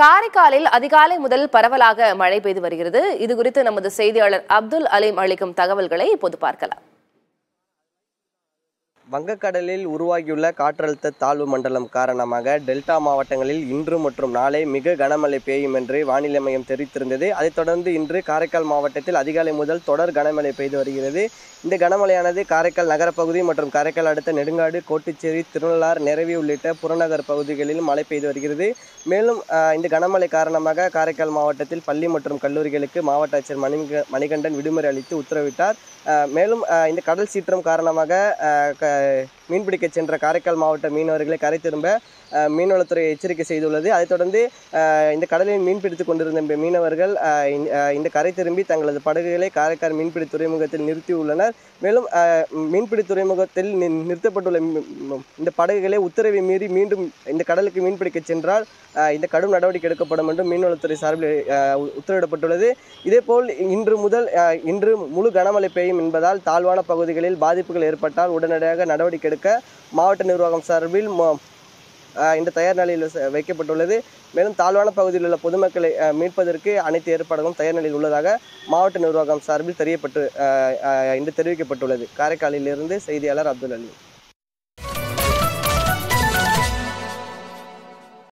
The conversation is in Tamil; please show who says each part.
Speaker 1: காரைக்காலில் அதிகாலை முதல் பரவலாக மழை பெய்து வருகிறது. இதுகுறித்து நமது செய்தியாளர் அப்துல் அலீம் அளிக்கும் தகவல்களை இப்போது பார்க்கலாம்.
Speaker 2: வங்கக்கடலில் உருவாகியுள்ள காற்றழுத்த தாழ்வு மண்டலம் காரணமாக டெல்டா மாவட்டங்களில் இன்று மற்றும் நாளை மிக கனமழை பெய்யும் என்று வானிலை மையம் தெரிவித்திருந்தது. அதைத் தொடர்ந்து இன்று காரைக்கால் மாவட்டத்தில் அதிகாலை முதல் தொடர் கனமழை பெய்து வருகிறது. இந்த கனமழையானது காரைக்கால் நகரப்பகுதி மற்றும் காரைக்கால் அடுத்த நெடுங்காடு, கோட்டுச்சேரி, திருநள்ளார், நெரவி உள்ளிட்ட புறநகர் பகுதிகளிலும் மழை பெய்து வருகிறது. மேலும் இந்த கனமழை காரணமாக காரைக்கால் மாவட்டத்தில் பள்ளி மற்றும் கல்லூரிகளுக்கு மாவட்ட ஆட்சியர் மணிகண்டன் விடுமுறை அளித்து உத்தரவிட்டார். மேலும் இந்த கடல் சீற்றம் காரணமாக மீன்பிடிக்க சென்ற காரைக்கால் மாவட்ட மீனவர்களை கரை திரும்ப மீன்வளத்துறை எச்சரிக்கை செய்துள்ளது. அதைத் தொடர்ந்து இந்த கடலில் மீன்பிடித்துக் கொண்டிருந்த மீனவர்கள் இந்த கரை திரும்பி தங்களது படகுகளை காரைக்கால் மீன்பிடி துறைமுகத்தில் நிறுத்தியுள்ளனர். மேலும் மீன்பிடி துறைமுகத்தில் நிறுத்தப்பட்டுள்ள இந்த படகுகளை உத்தரவை மீறி மீண்டும் இந்த கடலுக்கு மீன்பிடிக்க சென்றால் இந்த கடும் நடவடிக்கை எடுக்கப்படும் என்றும் மீன்வளத்துறை சார்பில் உத்தரவிடப்பட்டுள்ளது. இதேபோல் இன்று முழு கனமழை பெய்யும் என்பதால் தாழ்வான பகுதிகளில் பாதிப்புகள் ஏற்பட்டால் உடனடியாக நடவடிக்கை எடுக்க மாவட்ட நிர்வாகம் சார்பில் இந்த தயார் நிலையில் வைக்கப்பட்டுள்ளது. மேலும் தாழ்வான பகுதியில் உள்ள பொதுமக்களை மீட்பதற்கு அனைத்து ஏற்பாடுகளும் தயார் நிலையில் உள்ளதாக மாவட்ட நிர்வாகம் சார்பில் தெரிவிக்கப்பட்டுள்ளது. காரைக்காலிலிருந்து செய்தியாளர் அப்துல் அலீம்.